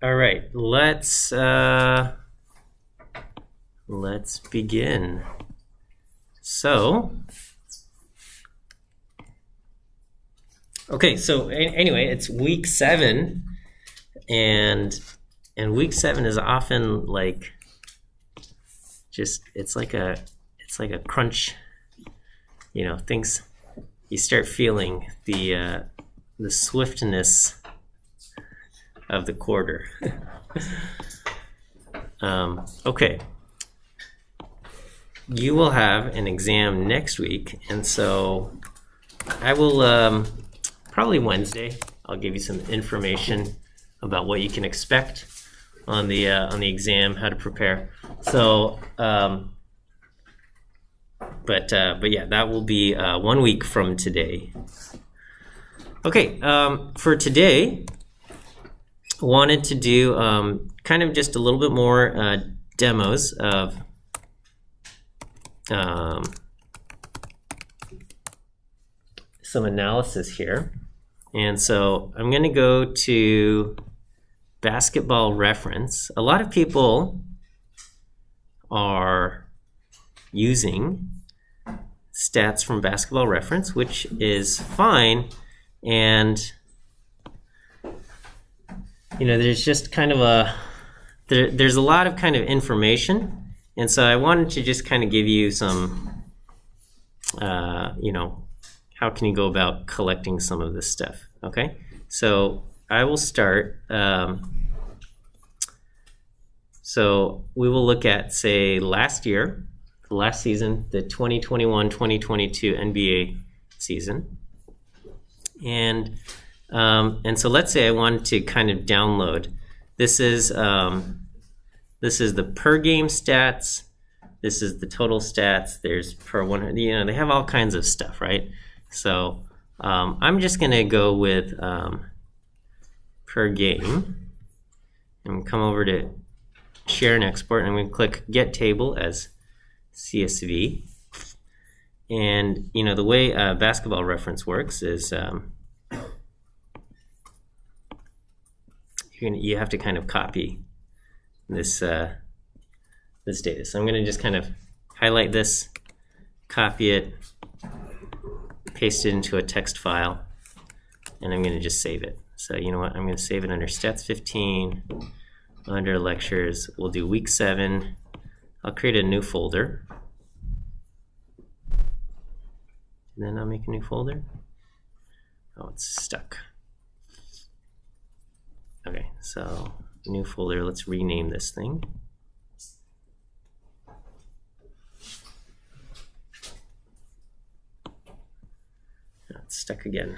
All right, let's begin. So, okay, so anyway, it's week 7, and week 7 is often like it's like a crunch, things you start feeling the swiftness of the quarter. Okay. You will have an exam next week, and so I will probably Wednesday. I'll give you some information about what you can expect on the exam, how to prepare. So, but yeah, that will be 1 week from today. Okay, for today, I wanted to do kind of just a little bit more demos of some analysis here. And so I'm going to go to Basketball Reference. A lot of people are using stats from Basketball Reference, which is fine. And there's just kind of there's a lot of kind of information. And so I wanted to just kind of give you some, how can you go about collecting some of this stuff, okay? So I will start. So we will look at, say, last season, the 2021-2022 NBA season. And so let's say I wanted to kind of download. This is the per game stats. This is the total stats. There's per 100. They have all kinds of stuff, right? So I'm just going to go with per game. And come over to Share and Export, and I'm going to click Get Table as CSV. And the way Basketball Reference works is you have to kind of copy this data. So I'm going to just kind of highlight this, copy it, paste it into a text file, and I'm going to just save it. So you know what? I'm going to save it under Stats 15, under Lectures. We'll do Week 7. I'll create a new folder. And then I'll make a new folder. Oh, it's stuck. Okay, so new folder. Let's rename this thing. Oh, it's stuck again.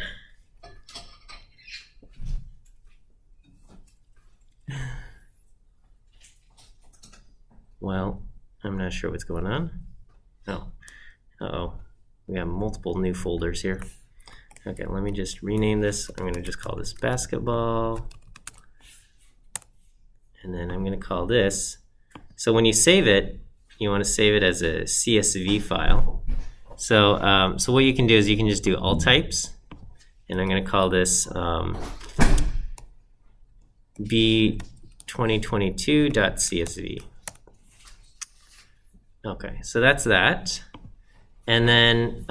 Well, I'm not sure what's going on. Oh, uh-oh. We have multiple new folders here. Okay, let me just rename this. I'm going to just call this Basketball. And then I'm going to call this. So when you save it, you want to save it as a CSV file. So what you can do is you can just do all types. And I'm going to call this b2022.csv. Okay, so that's that. And then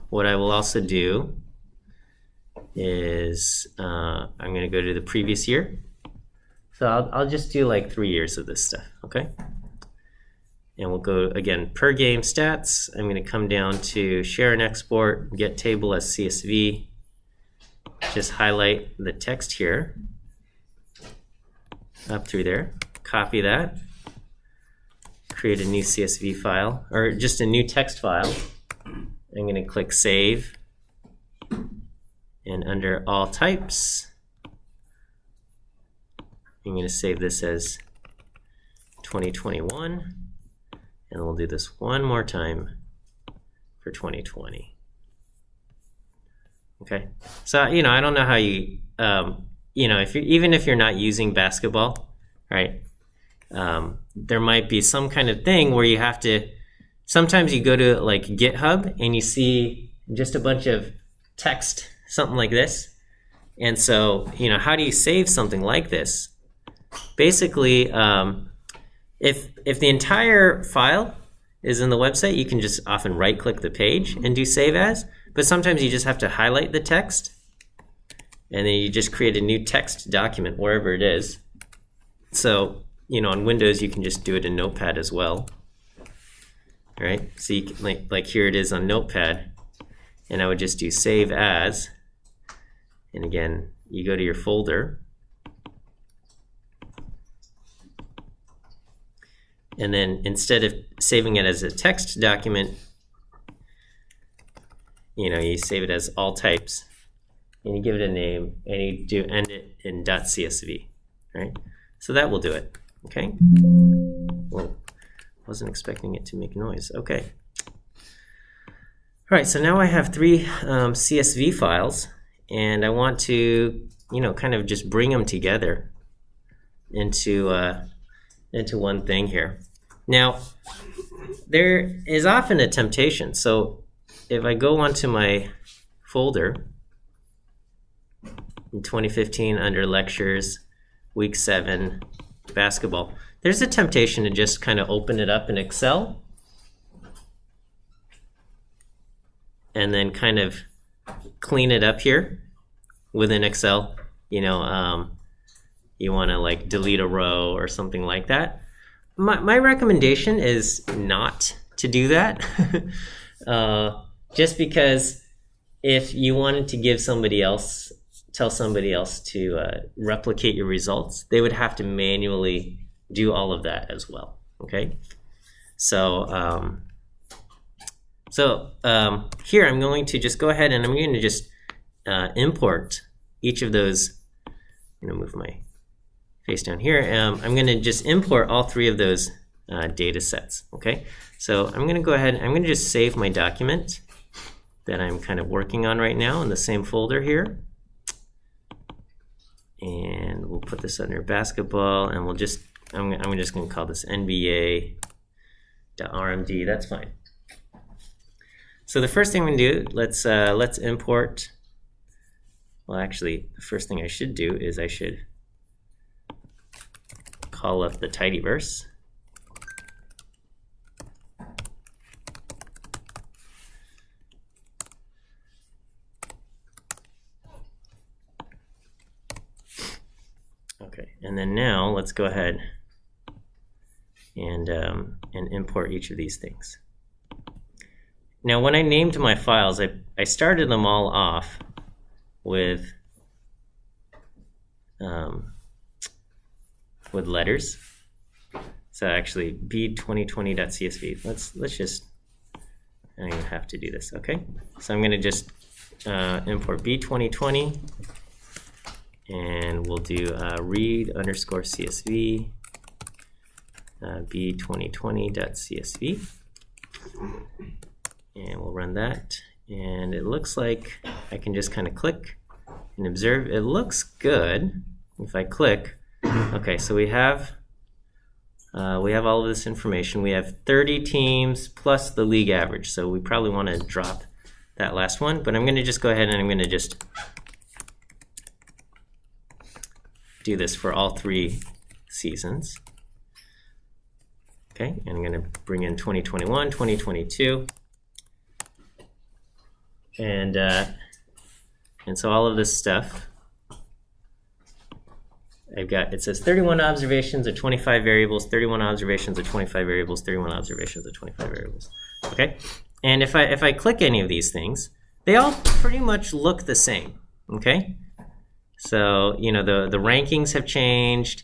what I will also do is I'm going to go to the previous year. So I'll just do like 3 years of this stuff, okay? And we'll go, again, per game stats. I'm going to come down to Share and Export, Get Table as CSV. Just highlight the text here, up through there. Copy that. Create a new CSV file, or just a new text file. I'm going to click Save. And under All Types, I'm going to save this as 2021, and we'll do this one more time for 2020. Okay, so I don't know how you, even if you're not using basketball, right? There might be some kind of thing where you have to. Sometimes you go to like GitHub and you see just a bunch of text, something like this. And so, how do you save something like this? basically, if the entire file is in the website, you can just often right-click the page and do Save As. But sometimes you just have to highlight the text, and then you just create a new text document wherever it is. So, on Windows, you can just do it in Notepad as well. All right, so you can, like here it is on Notepad, and I would just do Save As. And again, you go to your folder, and then instead of saving it as a text document, you save it as all types, and you give it a name, and you end it in .csv, right? So that will do it, okay? Whoa, wasn't expecting it to make noise, okay. All right, so now I have 3 CSV files, and I want to, kind of just bring them together into one thing here. Now, there is often a temptation. So if I go onto my folder in 2015 under lectures, week 7, basketball, there's a temptation to just kind of open it up in Excel and then kind of clean it up here within Excel. You want to like delete a row or something like that. My recommendation is not to do that. Just because if you wanted to tell somebody else to replicate your results, they would have to manually do all of that as well, okay? So, here I'm going to just go ahead and I'm going to just import each of those. I'm going to move my face down here. I'm going to just import all 3 of those data sets, okay? So I'm going to go ahead and I'm going to just save my document that I'm kind of working on right now in the same folder here. And we'll put this under basketball, and I'm just going to call this NBA.rmd. That's fine. So the first thing I'm going to do, let's import. Well, actually, the first thing I should do is I should call up the tidyverse. Okay, and then now let's go ahead and import each of these things. Now, when I named my files, I started them all off with letters. So actually, b2020.csv. Let's just. I don't even have to do this. Okay. So I'm going to just import b2020, and we'll do read_csv b2020.csv, and we'll run that. And it looks like I can just kind of click and observe. It looks good if I click. Okay, so we have all of this information. We have 30 teams plus the league average. So we probably want to drop that last one. But I'm going to just go ahead and I'm going to just do this for all 3 seasons. Okay, and I'm going to bring in 2021, 2022. And so all of this stuff, it says 31 observations of 25 variables, 31 observations of 25 variables, 31 observations of 25 variables. Okay, and if I click any of these things, they all pretty much look the same. Okay, so the rankings have changed,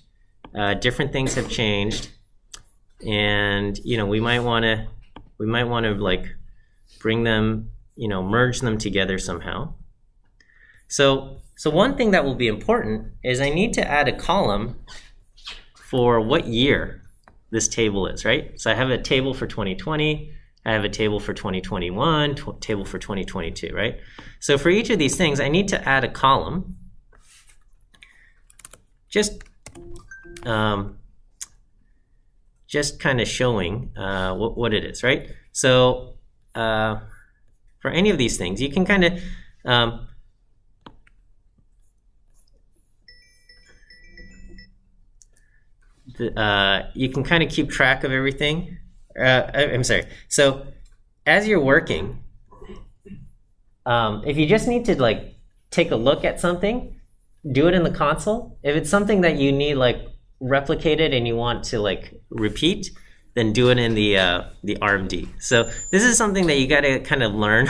different things have changed, and we might want to like bring them, merge them together somehow. So one thing that will be important is I need to add a column for what year this table is, right? So I have a table for 2020, I have a table for 2021, table for 2022, right? So for each of these things, I need to add a column just kind of showing what it is, right? So for any of these things, you can kind of you can kind of keep track of everything. I'm sorry. So as you're working, if you just need to like take a look at something, do it in the console. If it's something that you need like replicated and you want to like repeat, then do it in the RMD. So this is something that you got to kind of learn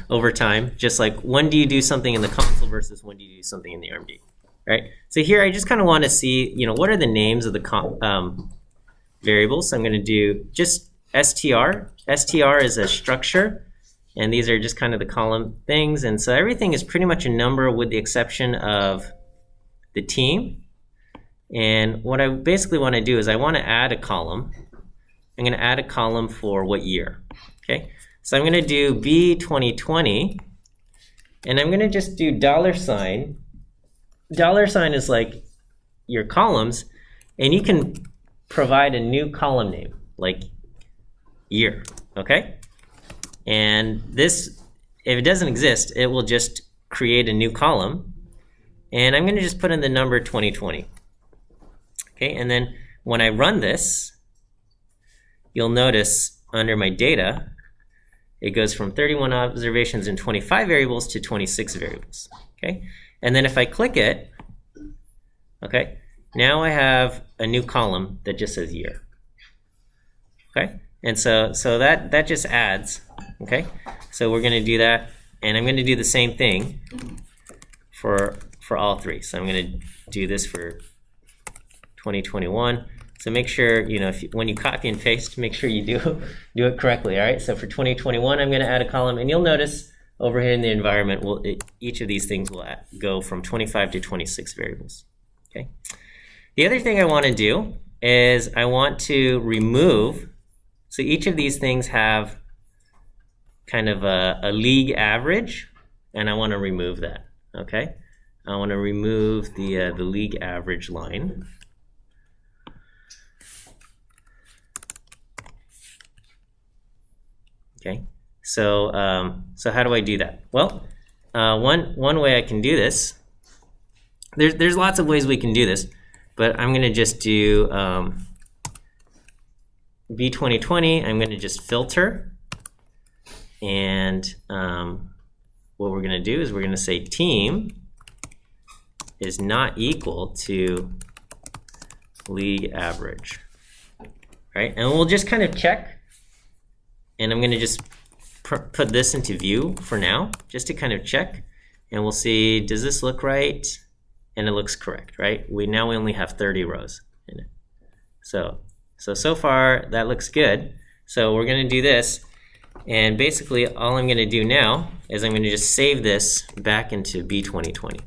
over time. Just like when do you do something in the console versus when do you do something in the RMD, right? So here I just kind of want to see, what are the names of the variables. So I'm going to do just str. str is a structure, and these are just kind of the column things. And so everything is pretty much a number with the exception of the team. And what I basically want to do is I want to add a column. I'm going to add a column for what year. Okay, so I'm going to do B 2020, and I'm going to just do $. $. Is like your columns, and you can provide a new column name like year. Okay, and this, if it doesn't exist, it will just create a new column, and I'm going to just put in the number 2020. Okay, and then when I run this, you'll notice under my data, it goes from 31 observations and 25 variables to 26 variables. Okay, and then if I click it, okay, now I have a new column that just says year. Okay, and so that just adds. Okay, so we're going to do that, and I'm going to do the same thing for all three. So I'm going to do this for 2021. So make sure, when you copy and paste, make sure you do it correctly, all right? So for 2021, I'm going to add a column, and you'll notice over here in the environment, each of these things will go from 25 to 26 variables, okay? The other thing I want to do is I want to remove, so each of these things have kind of a league average, and I want to remove that, okay? I want to remove the league average line. Okay, so how do I do that? Well, one way I can do this, there's lots of ways we can do this, but I'm going to just do B 2020. I'm going to just filter, and what we're going to do is we're going to say team is not equal to league average, right? And we'll just kind of check. And I'm going to just put this into view for now, just to kind of check. And we'll see, does this look right? And it looks correct, right? We only have 30 rows in it. So far, that looks good. So we're going to do this. And basically, all I'm going to do now is I'm going to just save this back into B 2020.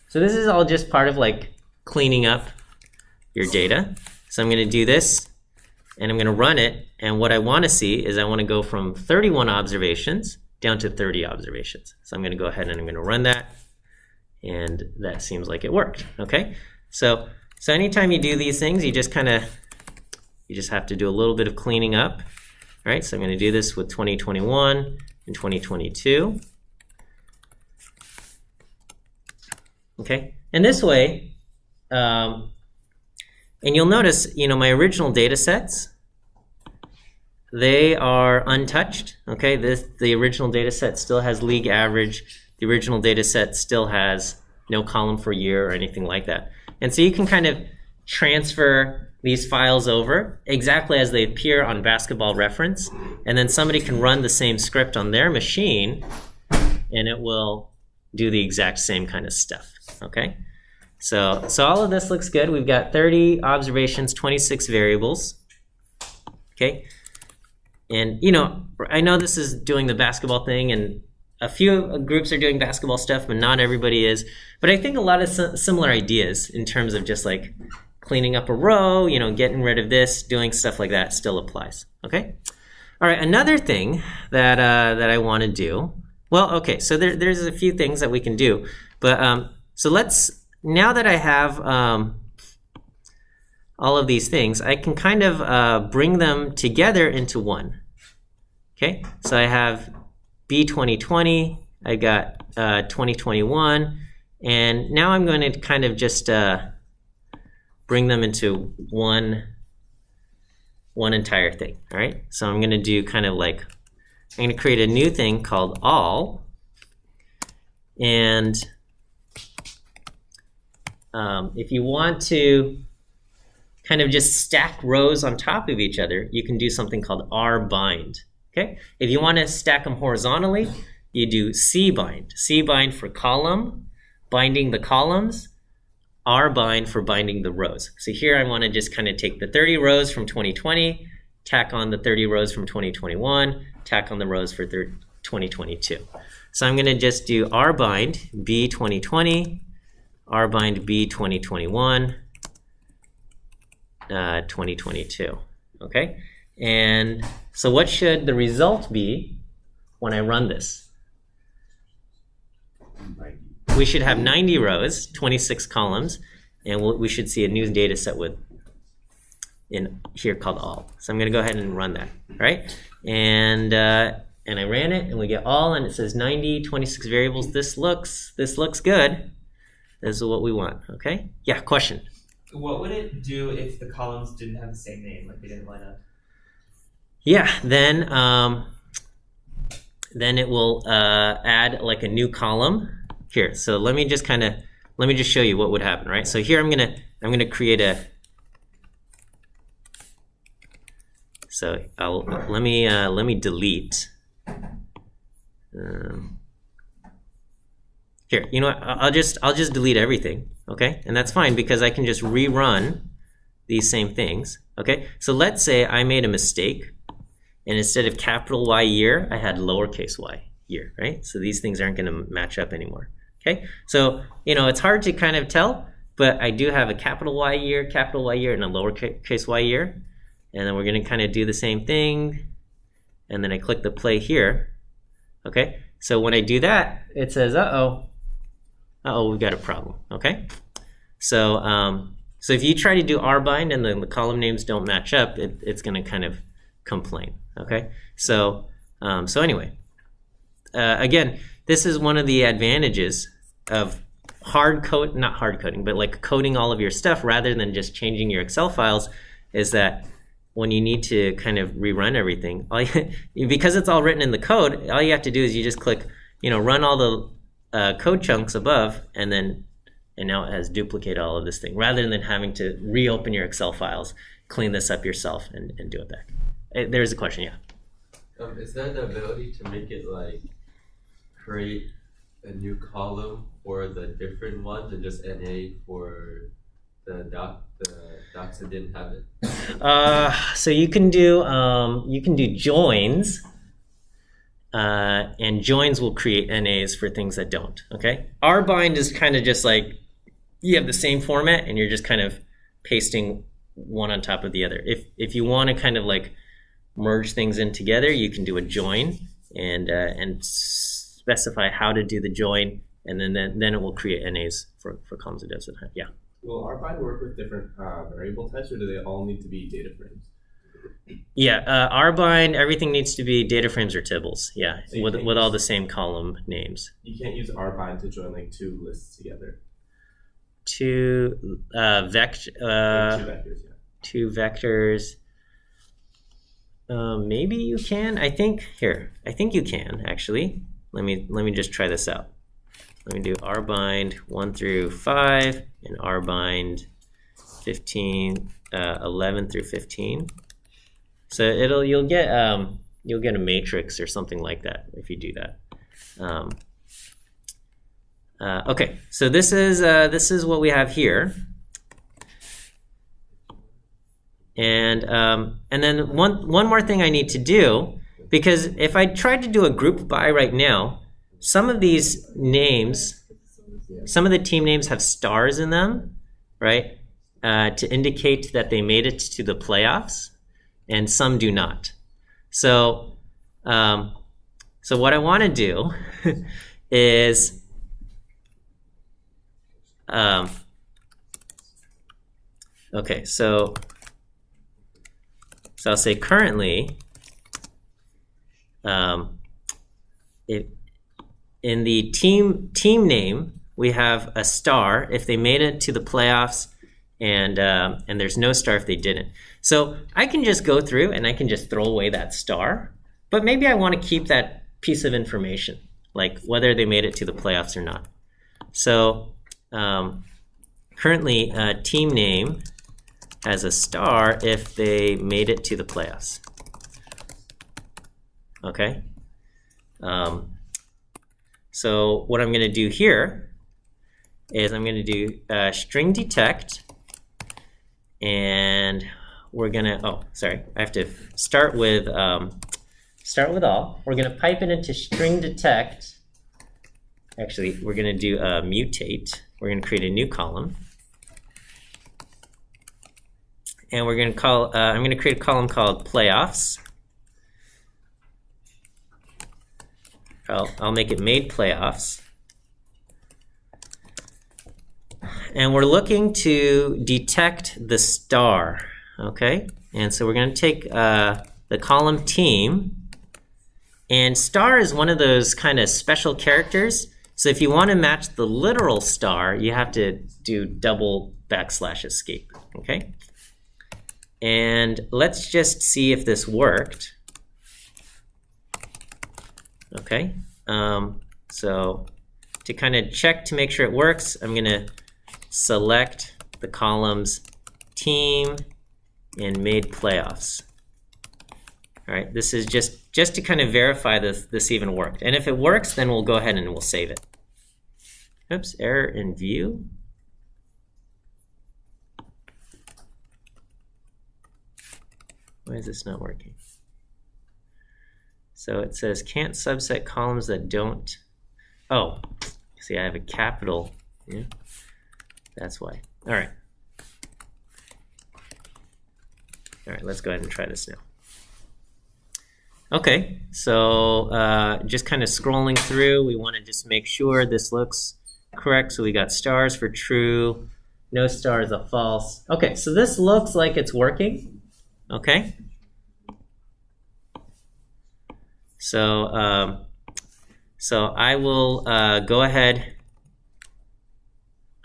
So this is all just part of like cleaning up your data. So I'm going to do this, and I'm going to run it. And what I want to see is I want to go from 31 observations down to 30 observations. So I'm going to go ahead and I'm going to run that. And that seems like it worked. Okay. So anytime you do these things, you just have to do a little bit of cleaning up. All right. So I'm going to do this with 2021 and 2022. Okay. And this way, and you'll notice, my original data sets, they are untouched, okay? The original data set still has league average. The original data set still has no column for year or anything like that. And so you can kind of transfer these files over exactly as they appear on Basketball Reference, and then somebody can run the same script on their machine, and it will do the exact same kind of stuff, okay? So all of this looks good. We've got 30 observations, 26 variables, okay? And, I know this is doing the basketball thing, and a few groups are doing basketball stuff, but not everybody is. But I think a lot of similar ideas in terms of just like cleaning up a row, getting rid of this, doing stuff like that still applies, okay? All right, another thing that I want to do, well, okay, so there's a few things that we can do. But so now that I have all of these things, I can kind of bring them together into one. Okay, so I have B 2020, I got 2021, and now I'm going to kind of just bring them into one entire thing, all right? So I'm gonna do kind of like, I'm gonna create a new thing called all, and if you want to kind of just stack rows on top of each other, you can do something called rbind, okay? If you want to stack them horizontally, you do cbind. Cbind for column, binding the columns, rbind for binding the rows. So here I want to just kind of take the 30 rows from 2020, tack on the 30 rows from 2021, tack on the rows for 2022. So I'm going to just do rbind B 2020, rbind B 2021, 2022. Okay, and so what should the result be when I run this? We should have 90 rows, 26 columns, and we should see a new data set with in here called all. So I'm going to go ahead and run that, right? And I ran it, and we get all, and it says 90, 26 variables. This looks good. This is what we want. Okay? Yeah. Question. What would it do if the columns didn't have the same name, like they didn't line up? Yeah. Then it will add like a new column here. So let me just show you what would happen, right? So here I'm gonna create a. So let me delete. Here, you know what? I'll just delete everything, okay? And that's fine because I can just rerun these same things, okay? So let's say I made a mistake, and instead of capital Y year, I had lowercase y year, right? So these things aren't going to match up anymore, okay? So it's hard to kind of tell, but I do have a capital Y year, and a lowercase y year, and then we're going to kind of do the same thing, and then I click the play here, okay? So when I do that, it says, we've got a problem, okay? So so if you try to do rbind and then the column names don't match up, it's going to kind of complain, okay? So anyway, again, this is one of the advantages of not hard coding, but like coding all of your stuff rather than just changing your Excel files, is that when you need to kind of rerun everything, because it's all written in the code, all you have to do is you just click, run all the code chunks above, and now it has duplicated all of this thing, rather than having to reopen your Excel files, clean this up yourself, and do it back. There's a question, yeah. Is there the ability to make it like create a new column for the different ones and just NA for the docs that didn't have it? So you can do joins, and joins will create NAs for things that don't. Okay, rbind is kind of just like you have the same format and you're just kind of pasting one on top of the other. If you want to kind of like merge things in together, you can do a join and specify how to do the join, and then it will create NAs for columns it doesn't have. Yeah. Will rbind work with different variable types, or do they all need to be data frames? Yeah, rbind, everything needs to be data frames or tables. Yeah, So with all the same column names. You can't use rbind to join like two lists together. Two Two vectors, yeah. two vectors. Maybe you can. I think you can actually. Let me just try this out. Let me do rbind 1 through 5 and rbind 11 through 15. So you'll get a matrix or something like that if you do that. Okay, so this is what we have here, and then one more thing I need to do, because if I tried to do a group by right now, some of these names, some of the team names have stars in them, right, to indicate that they made it to the playoffs, and some do not. So what I want to do is okay, so I'll say currently, in the team name, we have a star if they made it to the playoffs and there's no star if they didn't. So I can just go through and I can just throw away that star, but maybe I want to keep that piece of information, like whether they made it to the playoffs or not. So currently, team name has a star if they made it to the playoffs. Okay. So what I'm going to do here is I'm going to do string detect, and we're going to, oh, sorry, I have to start with all. We're going to pipe it into string detect. Actually, we're going to do mutate. We're going to create a new column. And we're going to call, I'm going to create a column called playoffs. I'll make it made playoffs. And we're looking to detect the star, okay? And so we're going to take the column team, and star is one of those kind of special characters. So if you want to match the literal star, you have to do double / escape, okay? And let's just see if this worked. Okay, so to kind of check to make sure it works, I'm going to select the columns team and made playoffs. All right, this is just to kind of verify this even worked. And if it works, then we'll go ahead and we'll save it. Oops, error in view. Why is this not working? So it says can't subset columns that don't. Oh, see, I have a capital. Yeah, that's why. All right. All right, let's go ahead and try this now. Okay, so just kind of scrolling through, we want to just make sure this looks correct. So we got stars for true, no stars a false. Okay, so this looks like it's working. Okay. So so I will go ahead.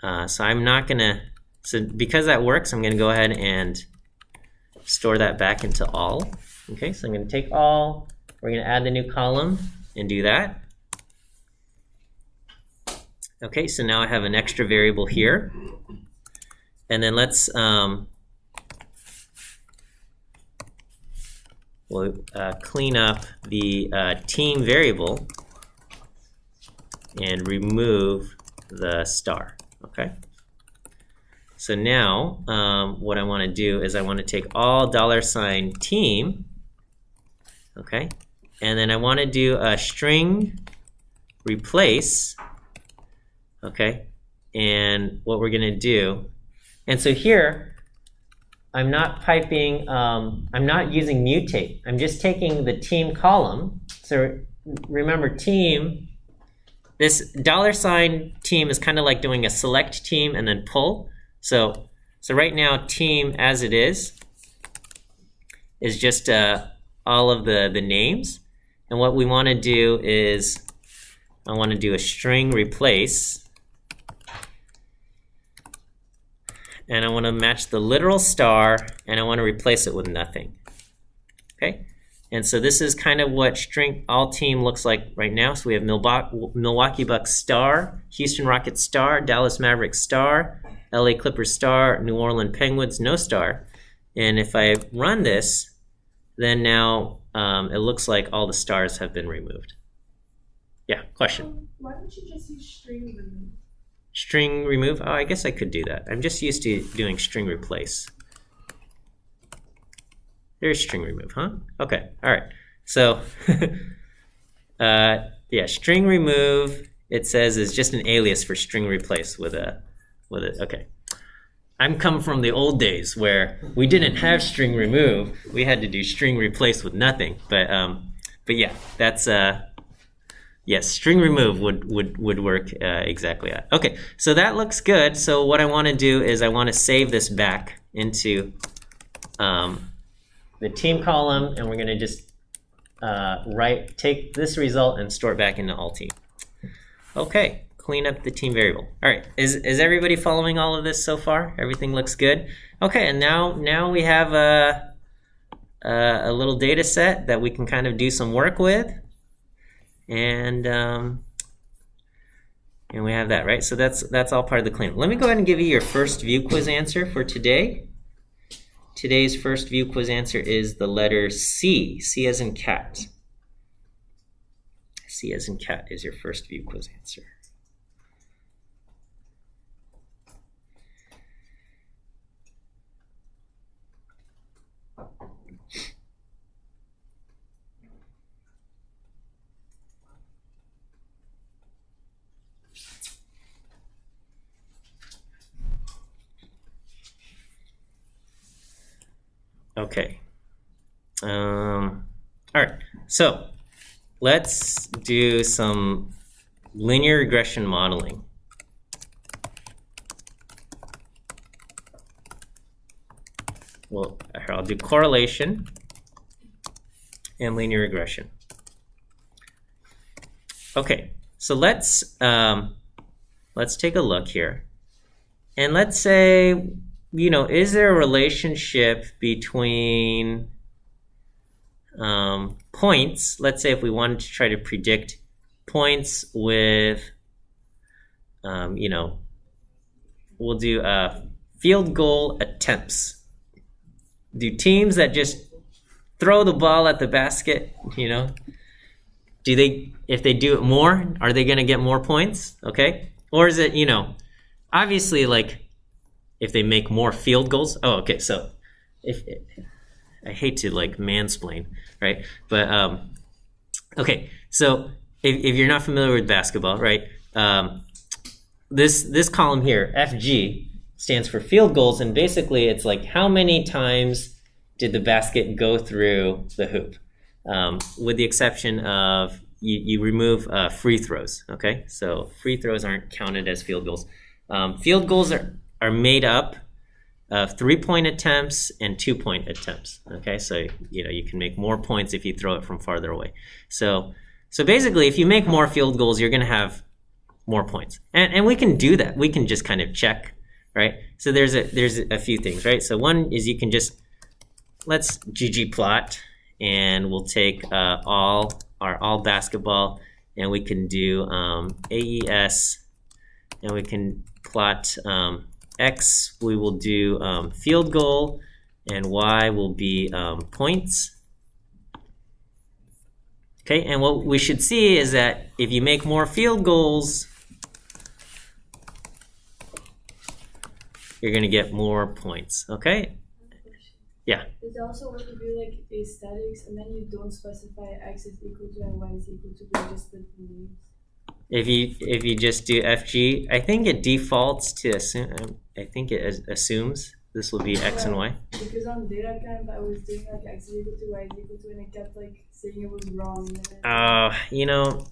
So I'm not gonna. So because that works, I'm gonna go ahead and store that back into all. Okay, so I'm going to take all, we're going to add the new column and do that. Okay, so now I have an extra variable here. And then let's, we'll clean up the team variable and remove the star, okay? So now what I want to do is I want to take all $team, okay, and then I want to do a string replace, okay, and what we're going to do, and so here I'm not piping, I'm not using mutate, I'm just taking the team column. So remember team, this $team is kind of like doing a select team and then pull. So right now, team as it is just all of the names. And what we want to do is, I want to do a string replace. And I want to match the literal star, and I want to replace it with nothing. Okay? And so this is kind of what string all team looks like right now. So we have Milwaukee Bucks star, Houston Rockets star, Dallas Mavericks star, LA Clippers star, New Orleans Penguins no star. And if I run this, then now it looks like all the stars have been removed. Yeah, question? Why don't you just use string remove? String remove? Oh, I guess I could do that. I'm just used to doing string replace. There's string remove, huh? Okay, all right. So, yeah, string remove, it says, is just an alias for string replace with a, okay. I'm coming from the old days where we didn't have string remove. We had to do string replace with nothing. But yeah, that's, yes, string remove would work exactly that. Okay, so that looks good. So what I want to do is I want to save this back into the team column, and we're going to just take this result and store it back into all team. Okay, clean up the team variable. All right, is everybody following all of this so far? Everything looks good? Okay, and now we have a little data set that we can kind of do some work with. And we have that, right? So that's all part of the cleanup. Let me go ahead and give you your first view quiz answer for today. Today's first view quiz answer is the letter C. C as in cat. C as in cat is your first view quiz answer. Okay. All right. So let's do some linear regression modeling. Well, I'll do correlation and linear regression. Okay. So let's take a look here, and let's say, you know, is there a relationship between points? Let's say if we wanted to try to predict points with, you know, we'll do field goal attempts. Do teams that just throw the ball at the basket, you know, if they do it more, are they going to get more points? Okay. Or is it, you know, obviously, like, if they make more field goals. Oh, okay. So I hate to like mansplain, right? But okay. So if you're not familiar with basketball, right? This column here, FG, stands for field goals, and basically it's like how many times did the basket go through the hoop, with the exception of you remove free throws. Okay, so free throws aren't counted as field goals. Field goals are made up of 3-point attempts and 2-point attempts. Okay, so you know you can make more points if you throw it from farther away. So basically, if you make more field goals, you're going to have more points, and we can do that. We can just kind of check, right? So there's a few things, right? So one is you can just let's ggplot, and we'll take all basketball, and we can do AES, and we can plot X. We will do field goal, and Y will be points. Okay, and what we should see is that if you make more field goals, you're going to get more points. Okay? Yeah. Does it also work if you like aesthetics and then you don't specify x is equal to and y is equal to, but just the names? If you just do FG, I think it defaults to assume. I think it assumes this will be X and Y. Because on data camp I was doing like x is equal to y is equal to, and it kept like saying it was wrong. You know,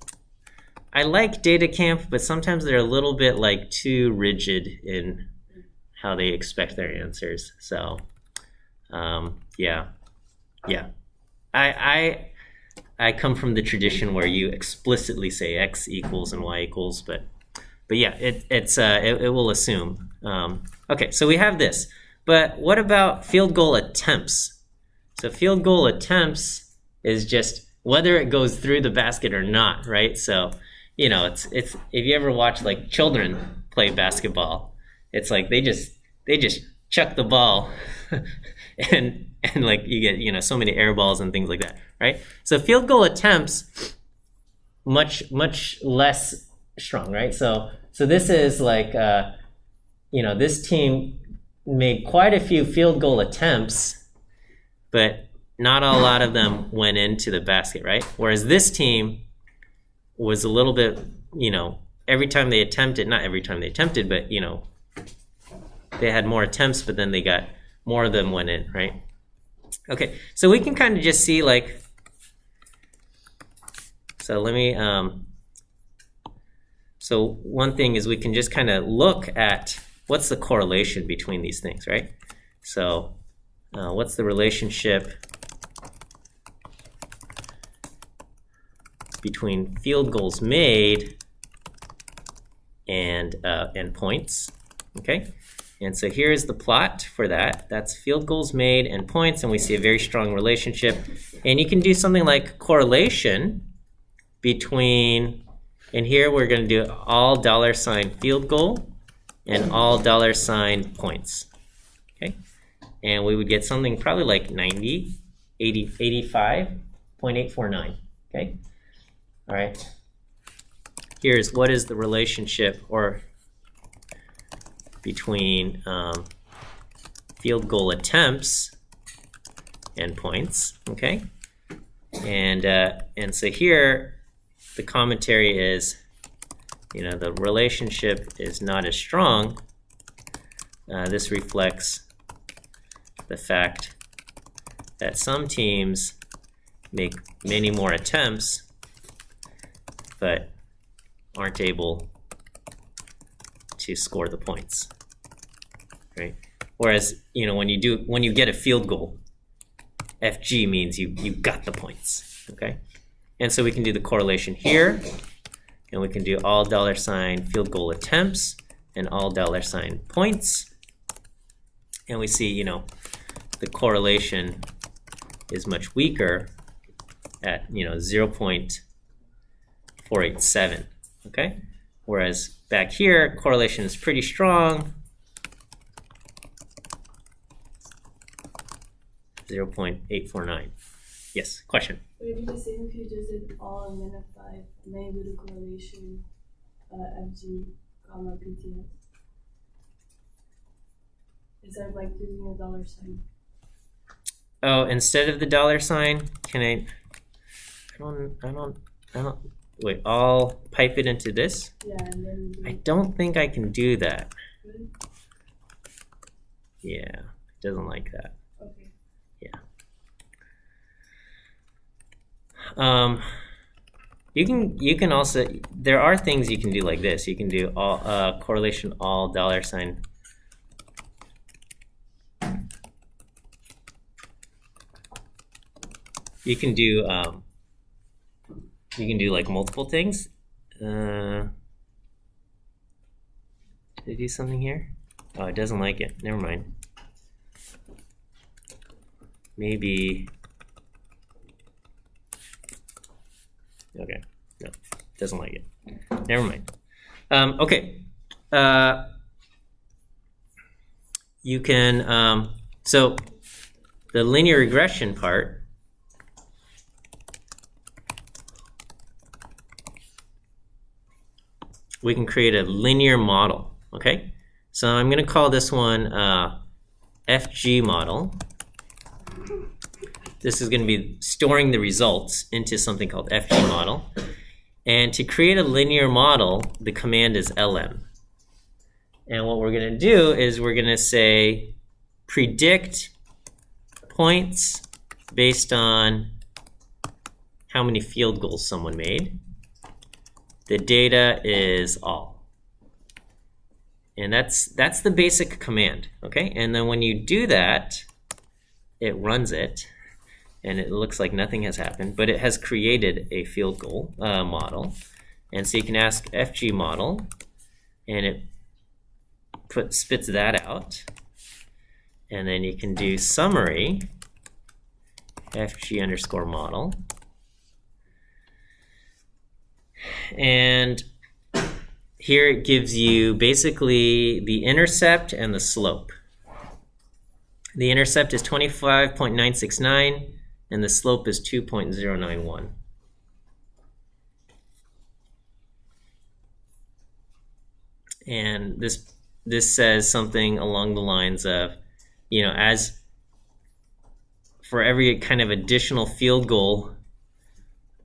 I like data camp, but sometimes they're a little bit like too rigid in how they expect their answers. So, yeah. I come from the tradition where you explicitly say X equals and Y equals, but yeah, it will assume. Okay, so we have this, but what about field goal attempts? So field goal attempts is just whether it goes through the basket or not, right? So, you know, it's if you ever watch like children play basketball, it's like they just chuck the ball and like you get, you know, so many air balls and things like that, right? So field goal attempts much less strong, right? So this is like you know, this team made quite a few field goal attempts, but not a lot of them went into the basket, right? Whereas this team was a little bit, you know, every time they attempted, not every time they attempted, but you know, they had more attempts, but then they got more of them went in, right? Okay, so we can kind of just see like, so let me, so one thing is we can just kind of look at what's the correlation between these things, right? So what's the relationship between field goals made and points. Okay, and so here is the plot for that. That's field goals made and points, and we see a very strong relationship. And you can do something like correlation between, and here we're going to do all $ field goal and all $ points. Okay, and we would get something probably like 90, 80, 85.849. Okay, all right. Here's what is the relationship or between field goal attempts and points. Okay, and so here the commentary is, you know, the relationship is not as strong. This reflects the fact that some teams make many more attempts but aren't able to score the points, right? Whereas, you know, when you get a field goal, FG means you got the points, okay? And so we can do the correlation here, and we can do all $ field goal attempts and all $ points, and we see, you know, the correlation is much weaker at, you know, 0.487, okay? Whereas back here, correlation is pretty strong, 0.849. Yes, question? Would it be the same if you just did all and then a 5 and then you do the correlation FG, comma PTS? Instead of like using a $? Oh, instead of the $, can I don't, wait, I'll pipe it into this? Yeah, and then you do I don't think I can do that. Really? Yeah, it doesn't like that. Okay. You can also, there are things you can do like this. You can do all correlation all $. You can do like multiple things. Did I do something here? Oh, it doesn't like it. Never mind. Maybe. Okay, no, doesn't like it. Never mind. Okay, you can, so the linear regression part, we can create a linear model, okay? So I'm gonna call this one FG model. This is going to be storing the results into something called FG model. And to create a linear model, the command is lm. And what we're going to do is we're going to say predict points based on how many field goals someone made. The data is all. And that's the basic command, okay? And then when you do that, it runs it. And it looks like nothing has happened, but it has created a field goal model. And so you can ask FG model, and it spits that out. And then you can do summary FG underscore model. And here it gives you basically the intercept and the slope. The intercept is 25.969. And the slope is 2.091. And this says something along the lines of, you know, as for every kind of additional field goal,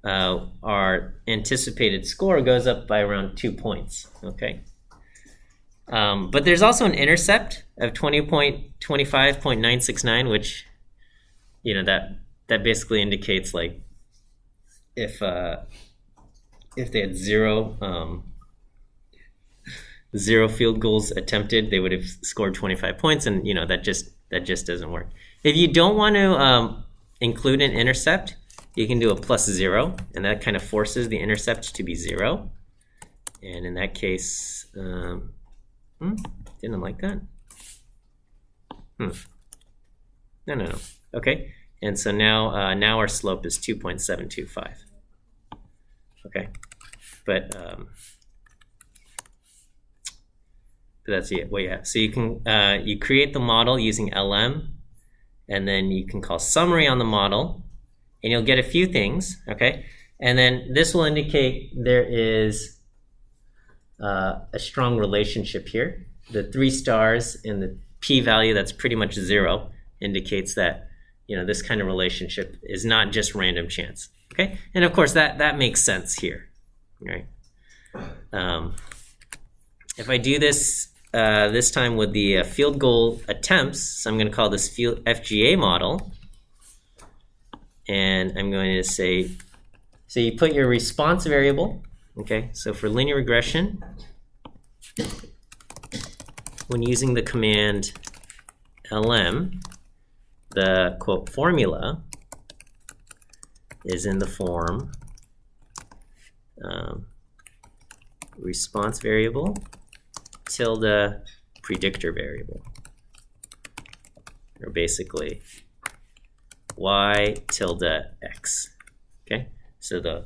our anticipated score goes up by around 2 points, okay? But there's also an intercept of 25.969, which, you know, that basically indicates like if they had zero field goals attempted, they would have scored 25 points, and you know that just doesn't work. If you don't want to include an intercept, you can do a +0, and that kind of forces the intercept to be 0. And in that case, didn't like that. No. Okay, and so now now our slope is 2.725. Okay, but that's it. Well, yeah. So you can you create the model using LM, and then you can call summary on the model, and you'll get a few things. Okay, and then this will indicate there is a strong relationship here. The 3 stars and the p-value that's pretty much 0 indicates that this kind of relationship is not just random chance. Okay, and of course that makes sense here, right? If I do this this time with the field goal attempts, so I'm going to call this field FGA model, and I'm going to say, so you put your response variable. Okay, so for linear regression, when using the command LM, the quote formula is in the form response variable tilde predictor variable, or basically y tilde x. Okay, so the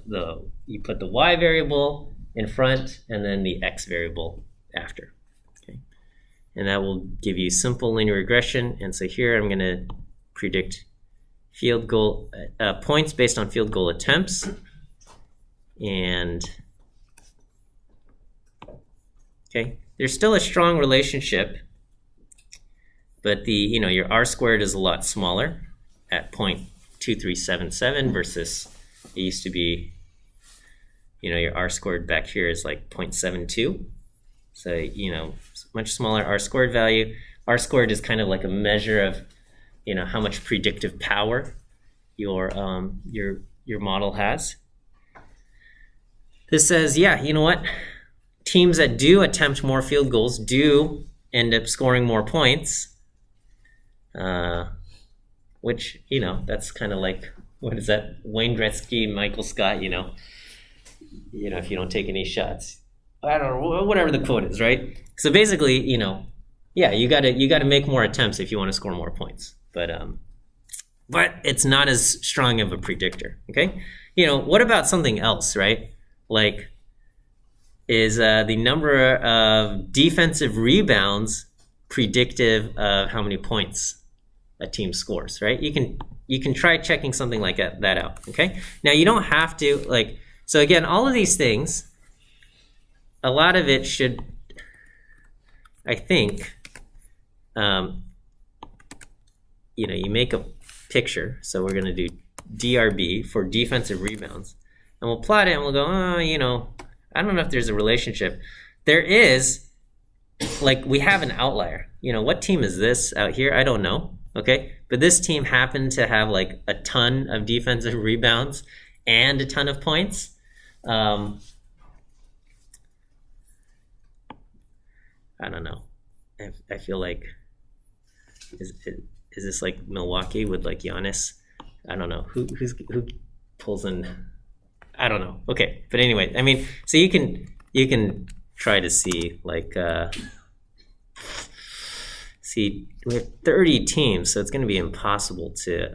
you put the y variable in front and then the x variable after. Okay, and that will give you simple linear regression. And so here I'm going to predict field goal points based on field goal attempts, and okay, there's still a strong relationship, but the your r squared is a lot smaller at 0.2377 versus it used to be your r squared back here is like 0.72. So much smaller r squared value. R squared is kind of like a measure of how much predictive power your model has. This says, yeah, you know what? Teams that do attempt more field goals do end up scoring more points, which that's kind of like, what is that? Wayne Gretzky, Michael Scott. If you don't take any shots, I don't know, whatever the quote is, right? So basically, yeah, you got to make more attempts if you want to score more points, but it's not as strong of a predictor. Okay, what about something else, right? Like, is the number of defensive rebounds predictive of how many points a team scores, right? You can try checking something like that out. Okay, now you don't have to so again, all of these things, a lot of it should, I think, you make a picture. So we're going to do DRB for defensive rebounds, and we'll plot it, and we'll go, I don't know if there's a relationship. There is, we have an outlier. What team is this out here? I don't know. Okay, but this team happened to have a ton of defensive rebounds and a ton of points. I don't know. I feel like is this like Milwaukee with Giannis? I don't know who pulls in. I don't know. Okay, but anyway, I mean, so you can try to see see, we have 30 teams, so it's going to be impossible to.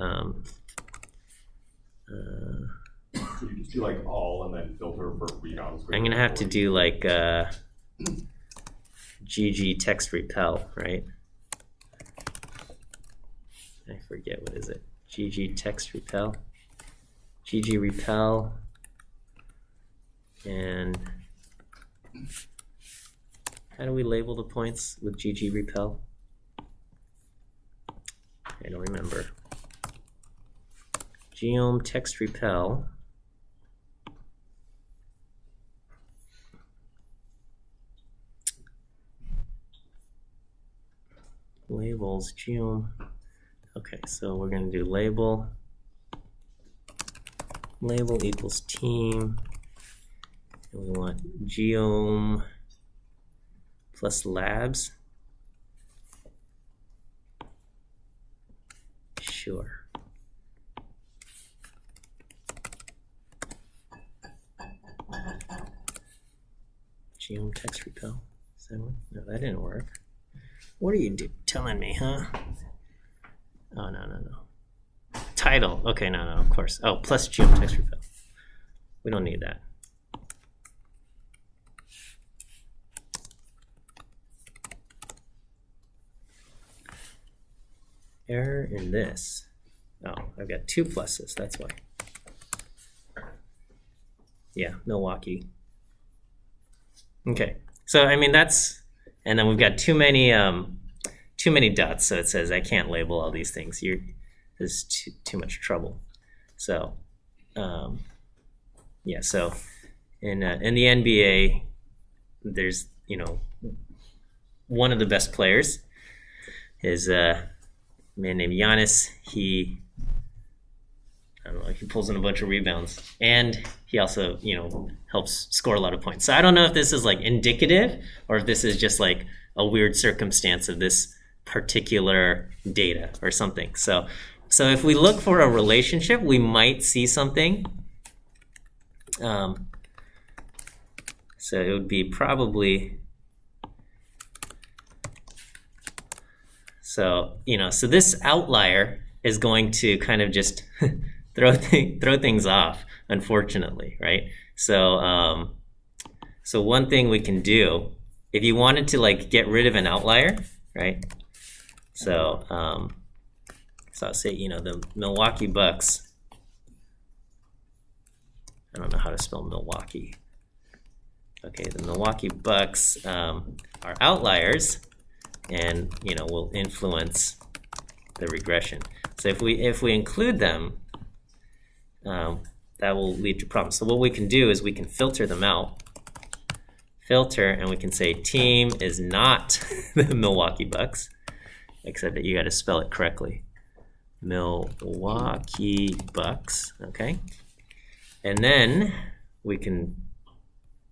So you just do all and then filter for rebounds. I'm going to have to do GG text repel, right? I forget, what is it? GG text repel. GG repel. And how do we label the points with GG repel? I don't remember. Geom text repel. Labels, Geom. Okay, so we're going to do label. Label equals team. And we want Geom plus labs. Sure. Geom text repel. Is that one? No, that didn't work. What are you telling me, huh? Oh, no. Title. Okay, no, of course. Oh, plus Geom text repel. We don't need that. Error in this. Oh, I've got 2 pluses, that's why. Yeah, Milwaukee. Okay, so I mean that's, and then we've got too many dots, so it says I can't label all these things. There's too much trouble. So, yeah, so in the NBA, there's, you know, one of the best players is a man named Giannis. He pulls in a bunch of rebounds, and he also, you know, helps score a lot of points. So I don't know if this is like indicative or if this is just like a weird circumstance of this particular data or something. So if we look for a relationship, we might see something. So it would be probably, so, you know, so this outlier is going to kind of just throw things off, unfortunately, right? So so one thing we can do, if you wanted to like get rid of an outlier, right? So so I'll say, you know, the Milwaukee Bucks. I don't know how to spell Milwaukee. Okay, the Milwaukee Bucks are outliers, and, you know, will influence the regression. So if we include them, that will lead to problems. So what we can do is we can filter them out. Filter, and we can say team is not the Milwaukee Bucks, except that you got to spell it correctly. Milwaukee Bucks, okay? And then we can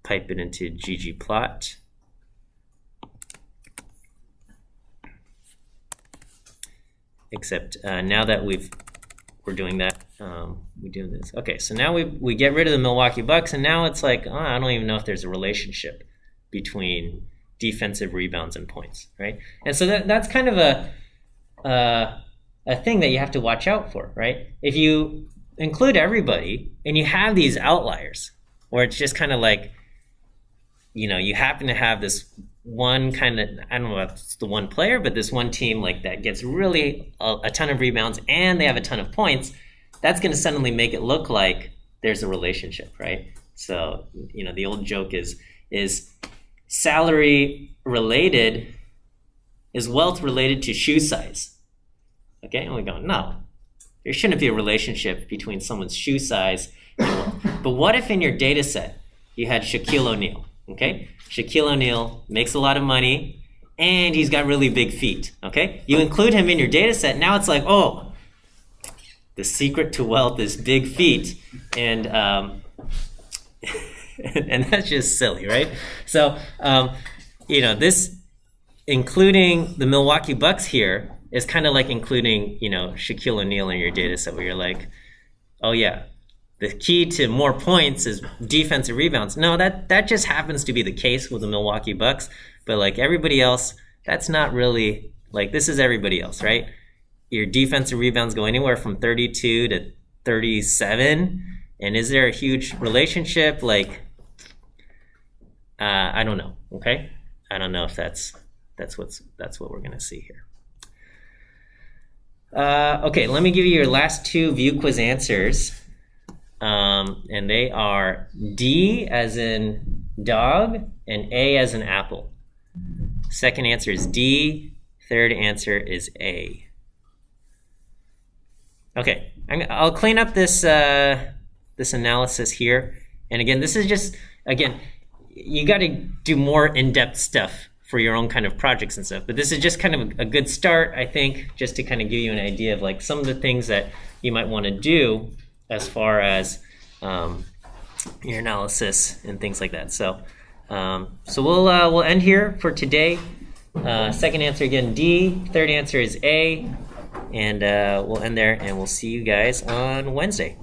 pipe it into ggplot. Except now that we're doing that, we do this. Okay, so now we get rid of the Milwaukee Bucks, and now it's like, oh, I don't even know if there's a relationship between defensive rebounds and points, right? And so that's kind of a thing that you have to watch out for, right? If you include everybody and you have these outliers where it's just kind of like, you know, you happen to have this one kind of, I don't know if it's the one player, but this one team like that gets really a ton of rebounds and they have a ton of points, that's going to suddenly make it look like there's a relationship, right? So, you know, the old joke is salary related, is wealth related to shoe size? Okay, and we go, no, there shouldn't be a relationship between someone's shoe size and wealth. But what if in your data set you had Shaquille O'Neal? Okay, Shaquille O'Neal makes a lot of money and he's got really big feet. Okay, you include him in your data set. Now it's like, oh, the secret to wealth is big feet, and and that's just silly, right? So you know, this including the Milwaukee Bucks here is kind of like including, you know, Shaquille O'Neal in your data set, where you're like, oh yeah, the key to more points is defensive rebounds. No, that just happens to be the case with the Milwaukee Bucks, but like everybody else, that's not really, like, this is everybody else, right? Your defensive rebounds go anywhere from 32 to 37, and is there a huge relationship? Like, I don't know. Okay, I don't know if that's what we're gonna see here. Okay, let me give you your last 2 view quiz answers. And they are D as in dog and A as in apple. Second answer is D. Third answer is A. Okay, I'll clean up this this analysis here. And again, this is just, again, you got to do more in-depth stuff for your own kind of projects and stuff. But this is just kind of a good start, I think, just to kind of give you an idea of like some of the things that you might want to do as far as your analysis and things like that. So so we'll end here for today. Second answer again, D. Third answer is A. And we'll end there, and we'll see you guys on Wednesday.